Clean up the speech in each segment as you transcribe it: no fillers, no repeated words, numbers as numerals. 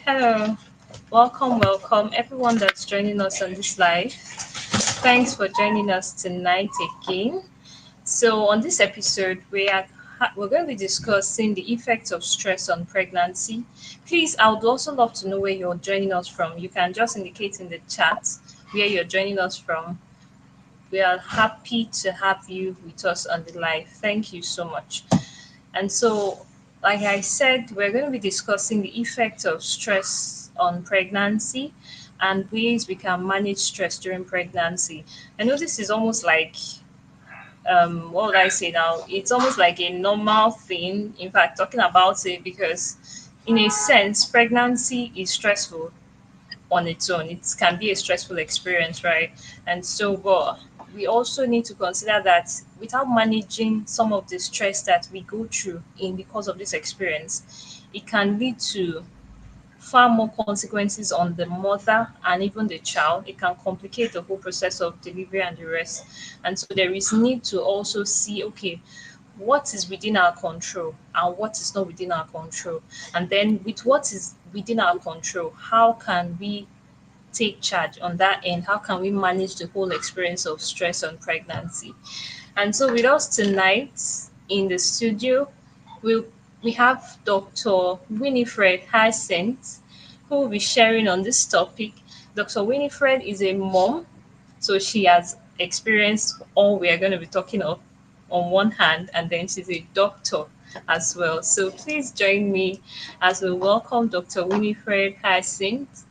Hello, welcome everyone that's joining us on this live. Thanks for joining us tonight again. So, on this episode, we're going to be discussing the effects of stress on pregnancy. Please, I would also love to know where you're joining us from. You can just indicate in the chat where you're joining us from. We are happy to have you with us on the live. Thank you so much. And so, like I said, we're going to be discussing the effect of stress on pregnancy and ways we can manage stress during pregnancy. I know this is almost like, what would I say now? It's almost like a normal thing. In fact, talking about it because, in a sense, pregnancy is stressful on its own. It can be a stressful experience, right? And so, but we also need to consider that without managing some of the stress that we go through in because of this experience, it can lead to far more consequences on the mother and even the child. It can complicate the whole process of delivery and the rest. And so there is need to also see, okay, what is within our control and what is not within our control. And then with what is within our control, how can we take charge on that end? How can we manage the whole experience of stress on pregnancy? And so with us tonight in the studio, we we have Dr. Winifred Hyacinth, who will be sharing on this topic. Dr. Winifred is a mom, so she has experienced all we are going to be talking of on one hand, and then she's a doctor as well. So please join me as we welcome Dr. Winifred Hyacinth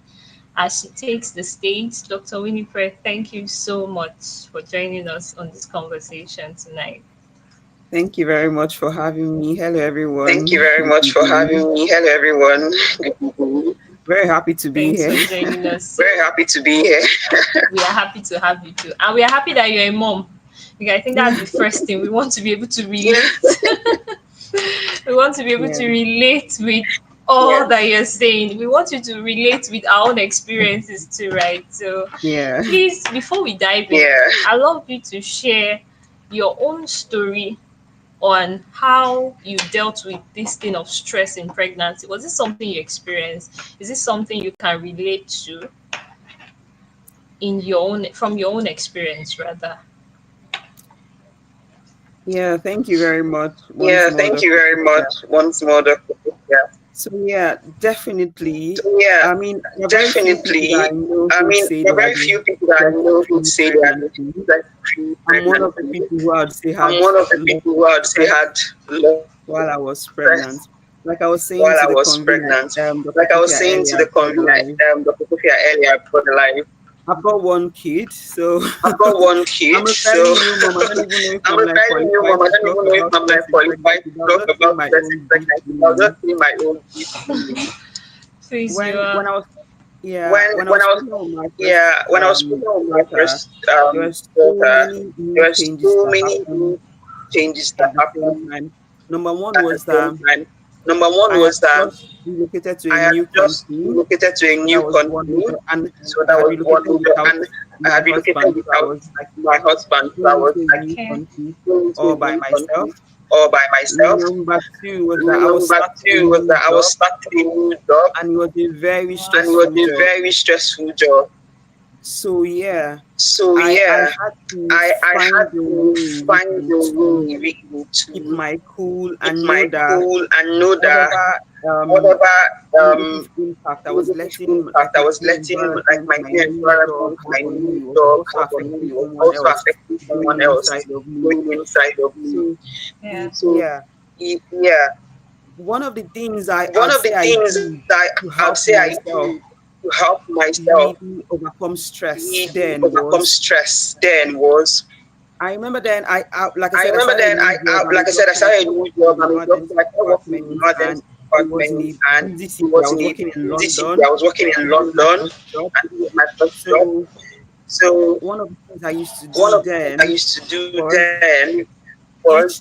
as she takes the stage. Dr. Winifred, thank you so much for joining us on this conversation tonight. Thank you very much for having me. Hello, everyone. Thank you very much for having me. Hello, everyone. Very happy to be Thanks here. for joining us. Very happy to be here. We are happy to have you too. And we are happy that you're a mom. Because I think that's the first thing. We want to be able to relate. We want to be able to relate with all that you're saying. We want you to relate with our own experiences too, right? So please, before we dive in, I'd love you to share your own story on how you dealt with this thing of stress in pregnancy. Was this something you experienced? Is this something you can relate to in your own from your own experience rather? Yeah, thank you very much. Thank you very much. Once more, Dr. So definitely. I mean, definitely. I mean, there are very few people that I know who say that. I'm one of the people who I would say had. I'm one of the people who I would say had while I was pregnant. Like I was saying while to I the was pregnant. Like I was saying to the convener, Dr. Sophia earlier before the live. I've got one kid, so I've got one kid. I'm a very new mom. I don't even know if I'm like qualified to talk about pregnancy. I'll just say my own Please, when I was when I was pregnant with my first daughter, there were so many changes that happened. Number one was that relocated to a new country, and so that was one, and I had relocated without my husband, so I was like all by myself. Number two was that I was starting a new job, and it was a very stressful job. So I had to find a way to keep my cool and know that whatever impact I was letting like my new environment, my new dog, also affecting someone else going inside of me. One of the things I do to help myself overcome stress was I remember then I started a new job. I was working in London and my first job. So one of the things I used to do then was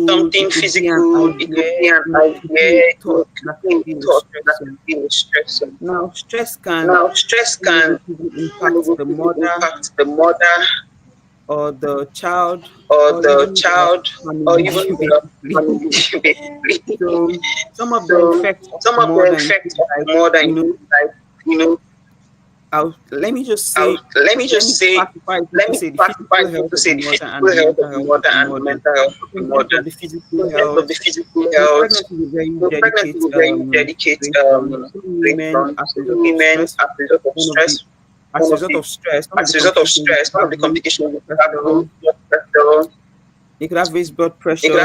something physical, it could be an idea, it could be a thought that could be a stressor. Now, Stress can impact the mother impact the mother or the child or or the even the child or family, even the basically. family, basically. So some of the So effects are some of more the than effects are like, more than you know, like, you know, let me just say, let me let just me say, classify it let to me say the classify physical it health to of the say the mother and physical the health of mental the health of mother the and the mother. mental health of So the in terms mother. of the physical In terms of health, the physical so health, pregnancy is a very so pregnancy delicate is a very delicate situation. Some women, situation. as a Some result of women, stress, as a result of one of the stress, as a result of stress, one of the complications you could have is blood pressure. You could have raised blood pressure.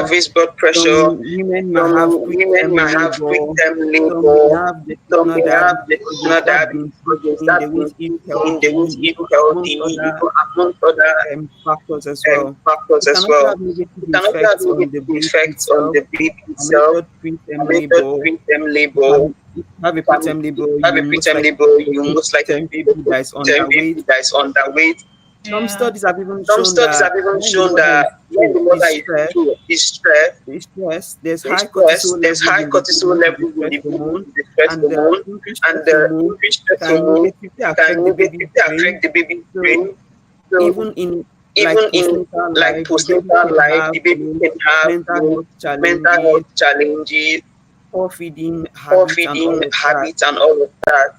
Some women might have preterm labor. Some may have gestational diabetes because they start being eating, they won't eat healthy, amongst other factors as well. It can also have negative effects on the baby itself. A major preterm labor. If you have a preterm labor, you most likely have a preterm baby that is underweight. Some Yeah. studies have even shown that when the mother is stressed, there's high cortisol levels in the body with the stress hormone, and the increased stress hormone can negatively affect the baby's brain. So even in like postnatal life, the baby can have, mental health challenges, poor feeding habits, and all of that.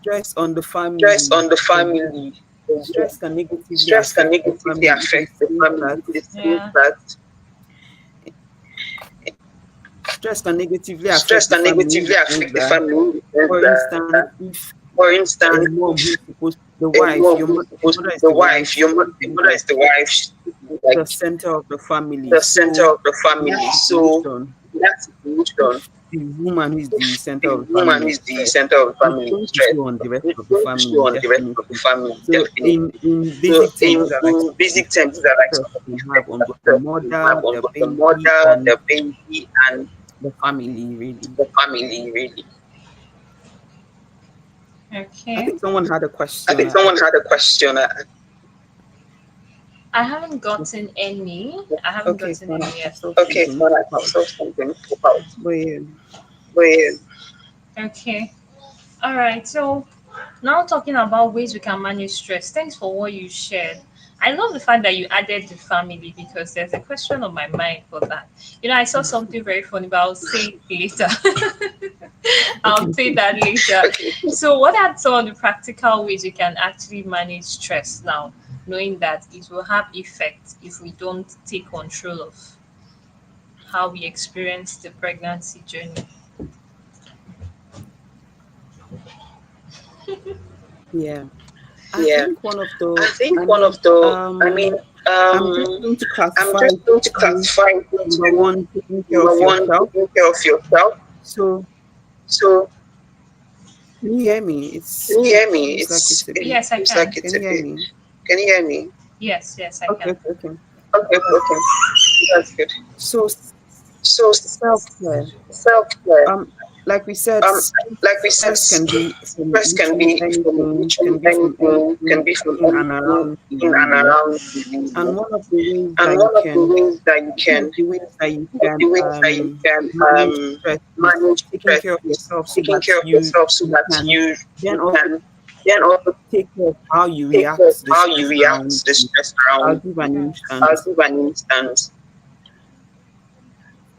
Stress on the family as well. Stress can negatively affect the family in the sense that Yeah. stress can negatively affect the family in the sense that, for instance, if a mom who is supposed the wife, your mother is the wife, she's supposed to be like the center of the family. So in that situation, if the woman who is the center of the family is stressed, it's going to show on the rest of the family, definitely. So in basic terms, these are like some of the stress we have on both the mother, the baby, and the family, really. I Okay. think someone had a question. I haven't gotten any. I haven't Okay, gotten fine. any I yet. saw something pop out. But yeah, Okay. All right. So now talking about ways we can manage stress. Thanks for what you shared. I love the fact that you added the family because there's a question on my mind for that. I saw something very funny, but I'll say it later. I'll okay. say that later. So, what are some of the practical ways we can actually manage stress now, knowing that it will have effect if we don't take control of how we experience the pregnancy journey? Yeah. I think one of the, I mean, I'm just going to classify it into number one, taking care of yourself. So, can you hear me? It seems like it's a bit. Yes, I can. Can you hear me? Yes, yes, I Okay, can. okay, okay. That's good. So, self care. Um, like we said, stress can be from literally anything. Can be from anything in and around you, really. And one of the ways that you can, one of the ways that you can manage stress is taking care of yourself so that you can then also take care of how you react to the stress around you. I'll give an Yeah. instance.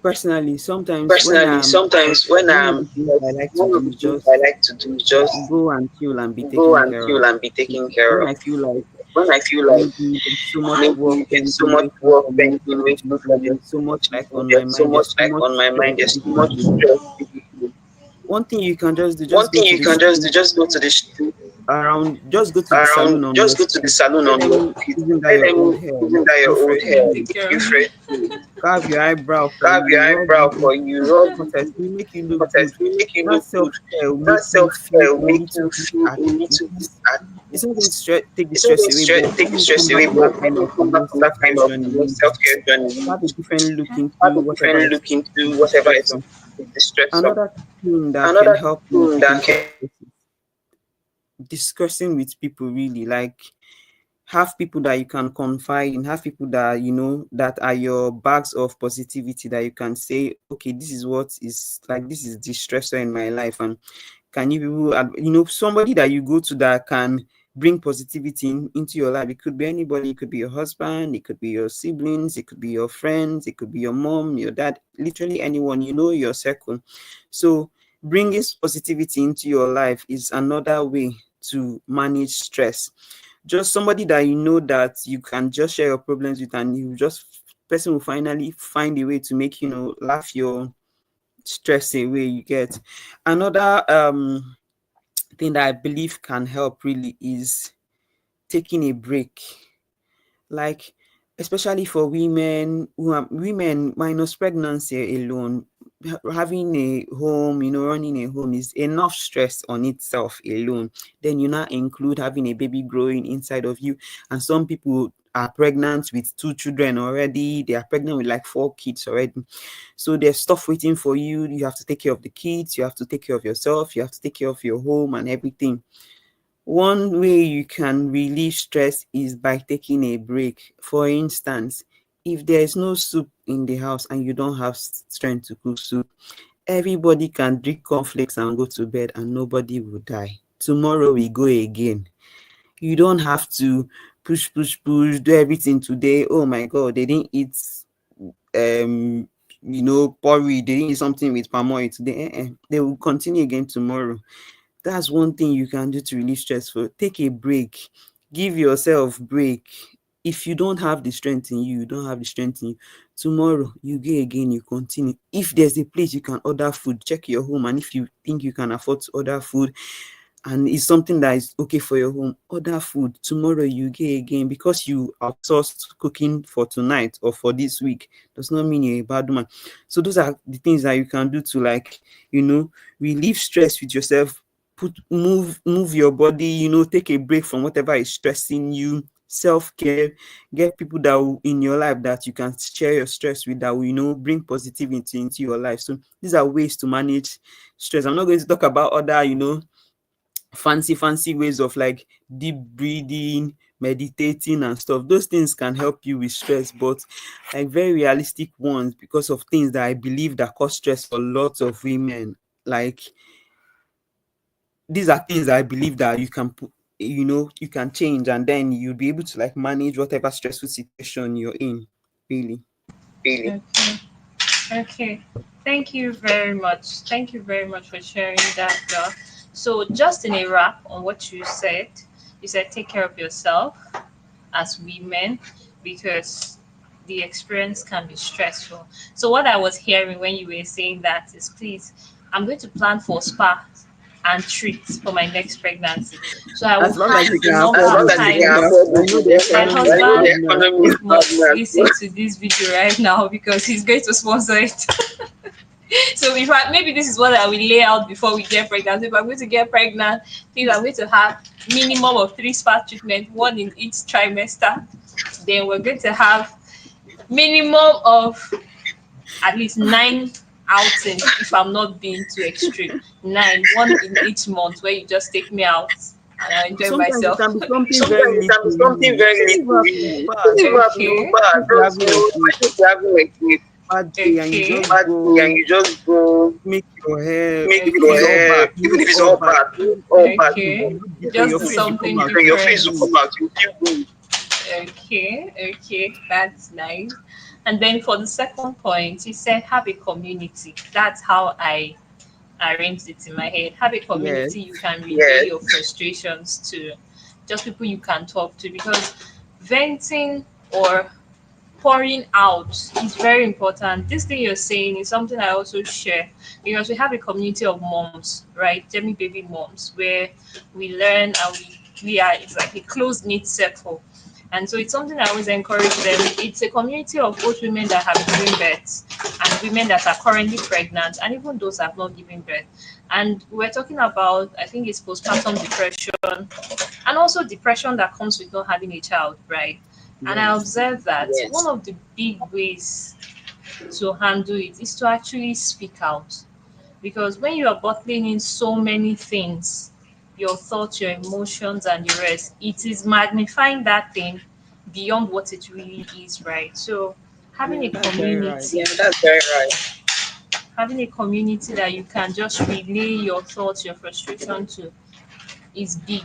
Personally, sometimes when I'm stressed, one of the things I like to do is just go and chill and be taken care of. When I feel like maybe there's so much work pending waiting for me to do, there's so much like on my mind, there's so much stress basically. One thing you can just do, just go to the street around, just go to the salon on your street, let them even dye your old hair, make you fresh, Let them take care of me. carve your eyebrow for you, rub you, protest will make you look good. That self care will make you feel a little bit at ease. It's not going to take the stress away, but when you come back from that kind of self care journey, you have a different look into whatever is with the stressor. Another thing that can help in taking care of this is discussing with people, really. Like, have people that you can confide in, have people that that are your bags of positivity, that you can say, okay, this is what is like, this is the stressor in my life, and can you people somebody that you go to that can bring positivity into your life. It could be anybody, it could be your husband, it could be your siblings, it could be your friends, it could be your mom, your dad, literally anyone, your circle. So bringing positivity into your life is another way to manage stress. Just somebody that that you can just share your problems with, and you just person will finally find a way to make laugh your stress away. You get another thing that I believe can help really is taking a break. Like, especially for women who are women minus pregnancy alone, having a home, running a home is enough stress on itself alone. Then you now include having a baby growing inside of you, and some people are pregnant with 2 children already. They are pregnant with like 4 kids already. So there's stuff waiting for you. You have to take care of the kids, you have to take care of yourself, you have to take care of your home and everything. One way you can relieve stress is by taking a break. For instance, if there is no soup in the house and you don't have strength to cook soup, everybody can drink cornflakes and go to bed and nobody will die. Tomorrow we go again. You don't have to push, do everything today. Oh my God, they didn't eat porridge, they didn't eat something with palm oil today. They will continue again tomorrow. That's one thing you can do to relieve stress. For take a break, give yourself break. If you don't have the strength in you, you don't have the strength in you, tomorrow you go again, you continue. If there's a place you can order food, check your home, and if you think you can afford to order food and it's something that is okay for your home, order food. Tomorrow you go again. Because you outsourced cooking for tonight or for this week does not mean you're a bad man. So those are the things that you can do to, like, relieve stress with yourself. Move your body, take a break from whatever is stressing you. Self-care, get people that will, in your life, that you can share your stress with, that will, bring positivity into your life. So these are ways to manage stress. I'm not going to talk about other, fancy ways of like deep breathing, meditating and stuff. Those things can help you with stress, but like very realistic ones, because of things that I believe that cause stress for lots of women. Like, these are things that I believe that you can put, you can change, and then you'll be able to like manage whatever stressful situation you're in, really. Really. Okay. Okay. Thank you very much. Thank you very much for sharing that, girl. So, just in a wrap on what you said take care of yourself as women because the experience can be stressful. So, what I was hearing when you were saying that is, please, I'm going to plan for spa and treats for my next pregnancy. So I will As long as have you the can number As afford long of it, as you can because times afford I it, know the my because economy is I know hard husband the now. economy is hard must now. listen to this video right now because he's going to sponsor it. So if I, maybe this is what I will lay out before we get pregnant. If I'm going to get pregnant, please, I'm going to have minimum of 3 spa treatments, one in each trimester. Then we're going to have minimum of at least 9 outings if I'm not being too extreme. 9, one in each month where you just take me out and I enjoy Sometimes it myself. can be something Sometimes very it can be little, something really. It very doesn't even little, have to be really. It bad. doesn't even Just have to be Okay. bad. if you're Just, having like a if you're having like a bad day and you Okay. just bad day and go you just go make your hair, make even if your it's all Okay. bad, hair, even if it's all bad, all bad, Okay. you look different, Just your do face will come something out, then you your feel face different. will good. come out, you feel good. Okay, okay, that's nice. And then for the second point, he said have a community. That's how I arranged it in my head. Have a Yes, community you can relay your frustrations to, just people you can talk to because venting or pouring out is very important. This thing you're saying is something I also share because we have a community of moms, right? Jemi baby moms, where we learn and we are it's like a close knit circle. And so it's something I always encourage them. It's a community of both women that have given birth and women that are currently pregnant and even those that have not given birth. And we're talking about I think it's postpartum depression and also depression that comes with not having a child, right? And I yes. observed that one of the big ways to handle it is to actually speak out. Because when you are bottling in so many things, your thoughts, your emotions, and the rest, it is magnifying that thing beyond what it really is, right? So having a Yeah, that's very right. community, That's very right. having a community that you can just relay your thoughts, your frustration to is big.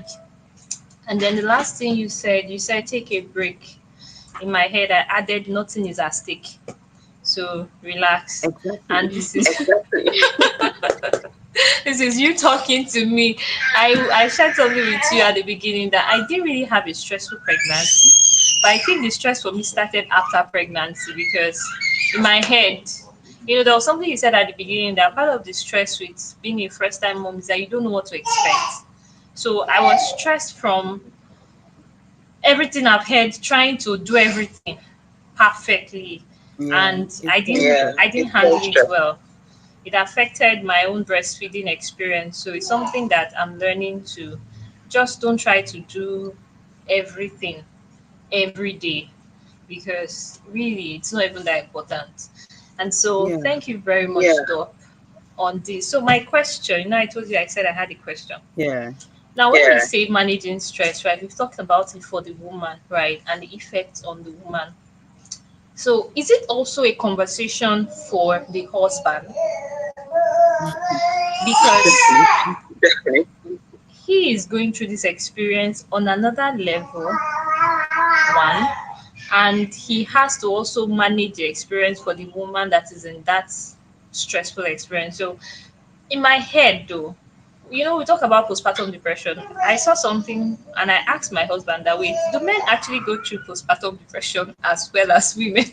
And then the last thing you said take a break. In my head, I added nothing is at stake. So relax. Exactly. And this is this is you talking to me. I shared something with you at the beginning that I didn't really have a stressful pregnancy, but I think the stress for me started after pregnancy because in my head, there was something you said at the beginning that part of the stress with being a first time mom is that you don't know what to expect. So I was stressed from everything I've heard, trying to do everything perfectly, Yeah, and it's I didn't handle it well. It affected my own breastfeeding experience. So it's something that I'm learning to just don't try to do everything every day, because really it's not even that important. And so yeah, thank you very much, Doc, on this. So my question, I told you I said I had a question. yeah. Now, when we say managing stress, right, we've talked about it for the woman, right, and the effects on the woman. So, is it also a conversation for the husband? Because Definitely. he is going through this experience on another level, one, and he has to also manage the experience for the woman that is in that stressful experience. So, in my head, though, we talk about postpartum depression. I saw something and I asked my husband that, wait, do men actually go through postpartum depression as well as women?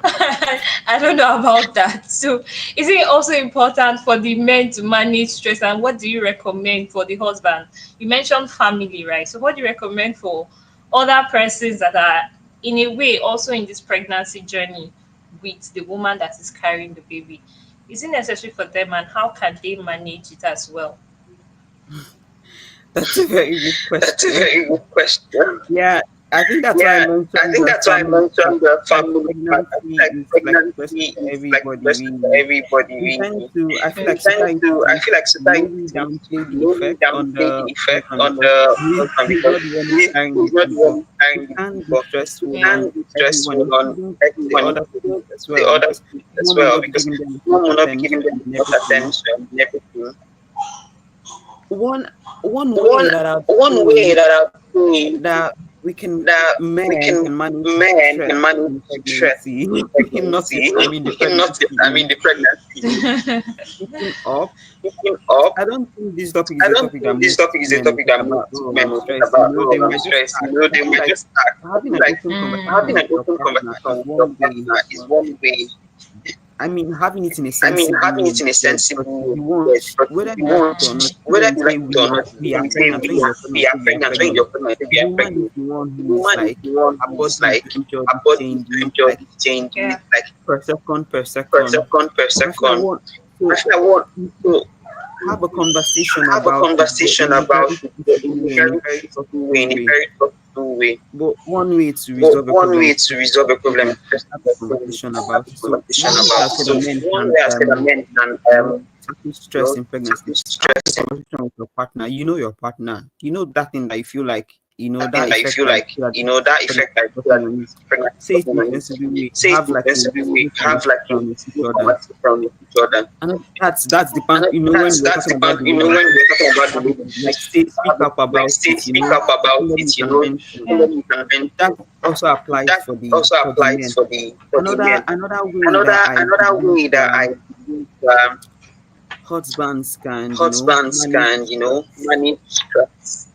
I don't know about that. So, is it also important for the men to manage stress? And what do you recommend for the husband? You mentioned family, right? So, what do you recommend for other persons that are, in a way, also in this pregnancy journey with the woman that is carrying the baby? Is it necessary for them, and how can they manage it as well? That's a very good That's a question. very good question. Yeah, I think that's why I Yeah, I mentioned think the that's why I family part. mentioned the I feel like family part. I feel pregnancy like is like stressful pregnancy for is like everybody, stressful for really. everybody, We tend really. to, I feel We like tend to, I society feel like society maybe downplay the maybe effect on downplay the the effect husband on because the husband he's because not the one who's he carrying is the not the baby, one but who's it carrying the can baby, be but stressful it Yeah. on can be everyone, stressful on including the everyone, other including parents as the well, other because people as mom will well, not be because giving them as mom much will not be giving attention them and much everything. attention and everything. One one way One that I'd one way say that I think that we can that we men can can manage men stress can manage in stress pregnancy, in not pregnancy, I mean the not pregnancy the, I is mean the pregnancy is picking up. picking up. I don't think this topic is I a don't topic that think this most topic is a men will topic talk that about. most Oh, men I'm will talk stressed. about. They Oh, I'm might just stressed. start. I They feel might like just start. I having feel an like open having conversation an with your open partner conversation is with your one way. partner is one way. I mean, having it in a I mean, sensible having way, it in a yes, but sensible way, you won't, yes, but whether you you like won't, it or not, whether when we you say like it or not, we are we say pregnant, when you're we pregnant, are say we are pregnant, when pregnant, you're pregnant, we the are woman is pregnant. the one The who is woman is like, the one her who is body like, temperature her is body changing, temperature like is changing, Yeah. like per per second. second, per So I feel like second. what, I so feel like what to have a conversation have a about it, but conversation in a about very it sensible in a way, in a very, very very simple way, in thoughtful a way. very thoughtful way. But one way to But resolve a one problem way is to just resolve a problem is just have a to conversation have about a it. So conversation one way about I it. said So that men one can way I said that men can stress in pregnancy. tackle Have a stress and conversation with your partner. You know your partner. You know that thing that you feel like, that thing that that you effect feel that you like, feel that that pregnancy effect that is you feel dropping that on you. pregnancy Say it in a sensible way. say it Have in like a a sensible way. civil Have like a conversation with each other. conversation with each other. And that's the part, And when we're that's talking the about part, the you know, when baby, we're talking about the have it, baby, like say, speak have it, up like about say, it, speak up about somebody it, you can vent to. Yeah. somebody you can vent That to. also applies That also for the applies men. for the men. Another way that I Another believe way that I believe husbands can, husbands manage can, stress. manage stress.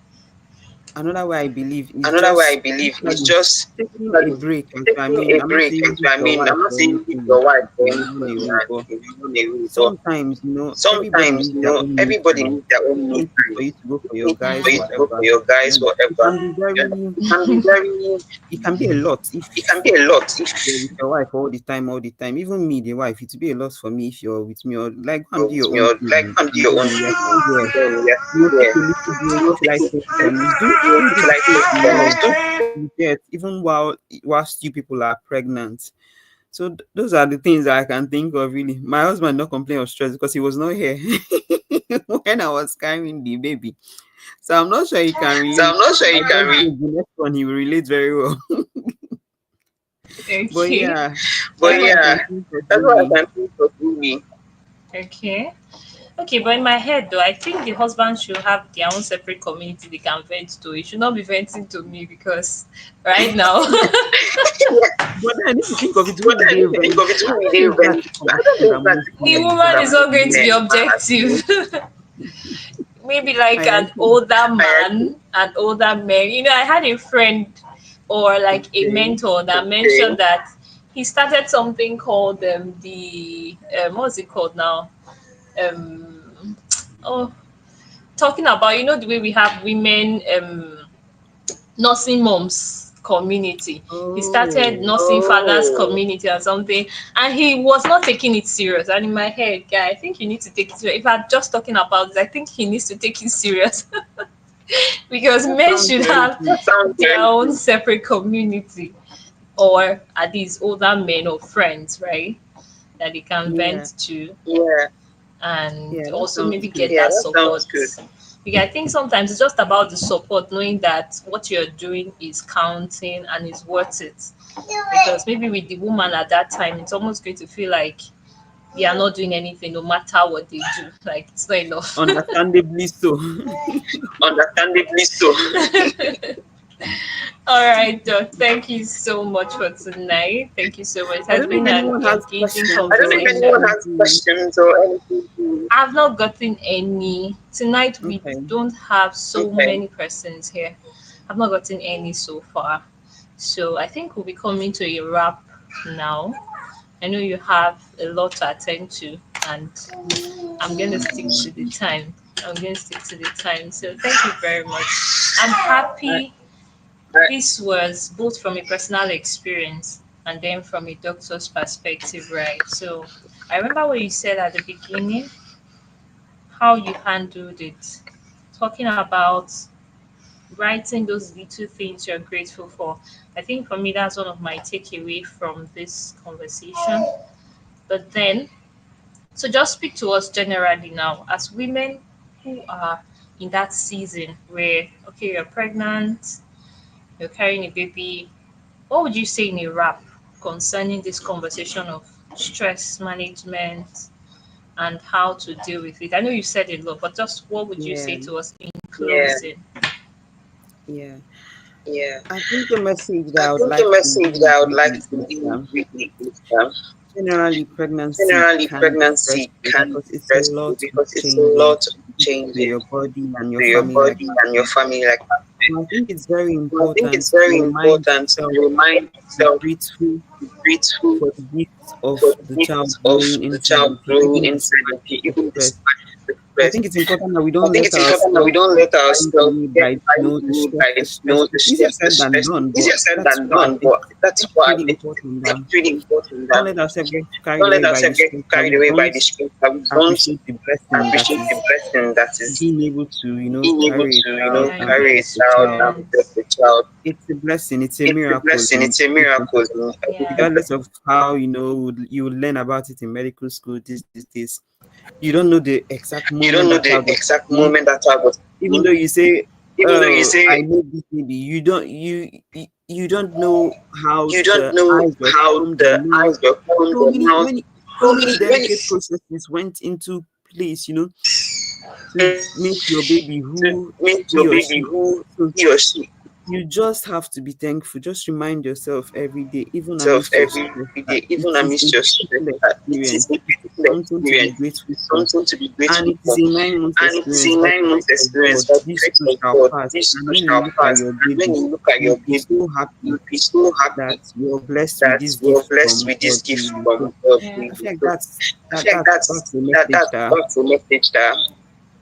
Another way I believe is Another way I just believe is actually just taking a actually break. I taking mean, a I'm not break. saying leave I your mean, wife I'm not or saying leave anything your wife or and run anything away, but and run away, but sometimes, everybody sometimes, needs their own me everybody time. needs their own You don't me need to, time. for you to go for your Need guys, for you to go for whatever. your guys, And it whatever. can be very, It can be very, it can be a lot if it can be a lot if you're with your wife all the time, all the time. Even me, the wife, it will be a lot for me if you're with me, or like go and you're do with your me own or thing, like and do and your then own we are still there. thing. Then we are still Take a there. little break, Take socialize it, for me. Do the socialize things with you them. love. You get, even whilst you people are pregnant. So those are the things that I can think of really. My husband not complain of stress because he was not here when I was carrying the baby. So I'm not sure he can So relate. I'm not sure I you can just read, think the next one he will relate very well. But Okay. yeah, but that's what I yeah, can think of that's what I really. can think of really. Okay. Okay, but in my head though, I think the husband should have their own separate community they can vent to. It should not be venting to me, because right now But then if you think of it, But who would then they if you think rent? of it, I who will don't they think that's rent the to? I don't conversation think that that's most the the men woman conversation is have. not most going to be men have. objective. Maybe like I an agree. older I agree. man, an older man. I had a friend or like a Okay. mentor that mentioned that he started something called what's it called now? oh, talking about, the way we have women nursing moms community. He started Oh, nursing fathers community or something, and he was not taking it serious. And in my head, guy, I think you need to take it serious. If I'm just talking about this, I think he needs to take it serious. Because that men sounds should very have good. their own separate community, or at least older men or friends, right? That they can Yeah, vent to, yeah, and that also sounds maybe get good. that support. Because I think sometimes it's just about the support, knowing that what you're doing is counting and is worth it. Because maybe with the woman at that time, it's almost going to feel like they are not doing anything no matter what they do. Like it's not enough. Understandably so. Understandably so. All right, Doc. Thank you so much for tonight. Thank you so much. It I has don't know if been an anyone has engaging questions I don't know or if anyone conversation. anything has to. questions or anything. I've not gotten any. Tonight we Okay. don't have so many persons here. I've not gotten any so far. So I think we'll be coming to a wrap now. I know you have a lot to attend to, and I'm going to stick to the time. I'm going to stick to the time. So thank you very much. I'm I, happy this was both from a personal experience and then from a doctor's perspective, right? So I remember what you said at the beginning, how you handled it, talking about writing those little things you're grateful for. I think for me, that's one of my takeaway from this conversation. But then, so just speak to us generally now as women who are in that season where, okay, you're pregnant, you're carrying a baby. What would you say in a wrap concerning this conversation of stress management and how to deal with it? I know you said a lot, but just what would you say yeah, to us in closing? yeah. Yeah. I think the message that I I would think the like to message that leave I would like really to is leave really is generally pregnancy generally can be pregnancy stressful can because be it's a stressful lot of because it's a changing lot of to changing your body and your to your family like body that. and your family like that. So I think it's very So I think important it's very to remind important to yourself remind to be yourself grateful to be grateful for the gift for of the the child gift of growing the inside child of you, growing even inside of despite you, the even stress. despite the I stress. think it's important that we I don't think let it's important that we ourselves don't let carried ourselves away get by carried the away stress. by The stress. the It's easier stress. The said than stress. done, but Easier said that's than why done, but that's that's why really important. that's really important. Don't That let ourselves get carried don't let away by the ourselves get stress that carried we away by don't the stress. That we don't appreciate the blessing that appreciate the is blessing that is being able to, being able carry a to, child and carry a birth a child child. and birth a child. It's a blessing. It's a It's a miracle blessing. in It's a everything. miracle. Yeah. Regardless of how you would learn about it in medical school these days, you don't know the exact You moment don't know that the child was exact born. moment that child was Even born. though you say, Even though you "Oh, say I know this baby," you don't know how you don't the know eyes were how formed, the the nose. eyes were formed, So the many mouth, many so so many many delicate processes went into place. To make your baby to who make he your or baby she who is. So he or she you just have to be thankful. Just remind yourself every day, even self amidst your every stress, that day, it even is a amidst your stress. beautiful That it is experience. a It is beautiful something to be experience. grateful It's for. something to be And grateful it is for. a 9 month And it is experience a by the 9 month grace of God. experience by the This grace too of shall God. pass. This And too when you shall look at pass. your And when baby, you look at your you'll be baby, so happy you'll be so that happy you're blessed with that this you're gift blessed from with this God. gift Really. from So God. Yeah. I Really. feel like So I feel like that's the message that that's a message that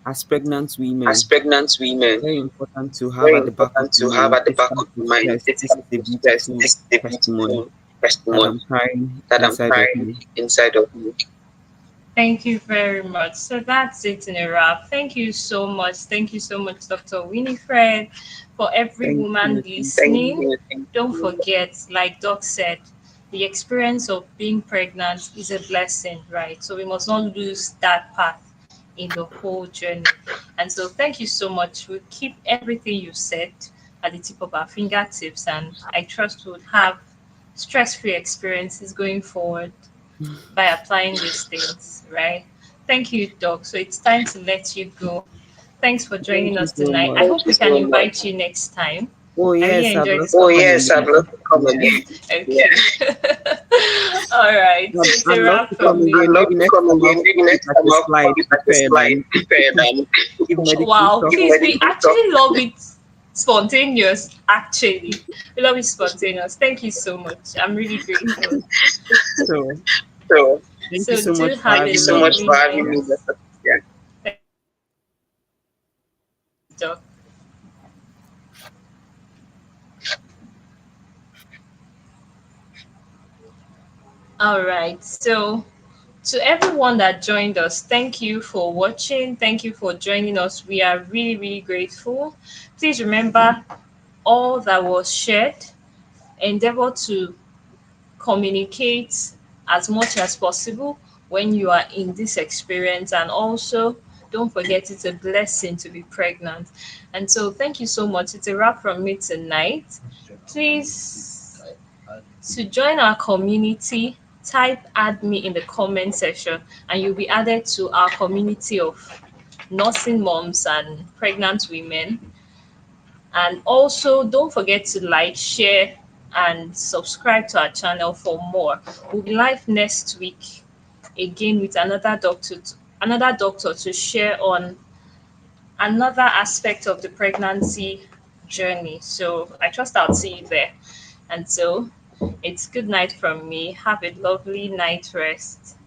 as pregnant as women, pregnant women very important to have very at the back of important to your have mind. at the back Despite of the your mind. stress, this Despite is a the stress, beautiful this is a testimony beautiful that testimony I'm carrying that I'm inside of carrying me. inside of me. Thank you very much. So that's it in a wrap. Thank you so much. Thank you so much, Dr. Winifred, for every Thank woman you. Thank listening. you. Don't forget, like Doc said, the experience of being pregnant is a blessing, right? So we must not lose that path in the whole journey. And so thank you so much. We'll keep everything you said at the tip of our fingertips, and I trust we'll have stress-free experiences going forward by applying these things, right? Thank you, Doc. So it's time to let you go. Thanks for Thank joining you us so tonight. I much. hope we can invite you next time. Oh I really yes, I'd enjoyed love this to Oh come yes, I'd conversation. love again. to come Yeah, again. Okay. All right. So it's I'd a love wrap to come from I'd again. me. love Maybe to next come time I'll again. come Maybe with next like time a I'll come slide with like a prepared slide and prepared and give medical Wow, talk. please, we medical talk. actually love it spontaneous. Actually, we love it spontaneous. Thank you so much. I'm really grateful. So So thank you So so do much for have thank a you having so me much in lovely for this having night. me. podcast. All right. So, to everyone that joined us, thank you for watching. Thank you for joining us. We are really, really grateful. Please remember all that was shared. Endeavor to communicate as much as possible when you are in this experience, and also don't forget it's a blessing to be pregnant. And so thank you so much. It's a wrap from me tonight. Please, to join our community, type add me in the comment section and you'll be added to our community of nursing moms and pregnant women. And also, don't forget to like, share, and subscribe to our channel for more. We'll be live next week again with another doctor to share on another aspect of the pregnancy journey. So I trust I'll see you there. And so it's good night from me. Have a lovely night rest.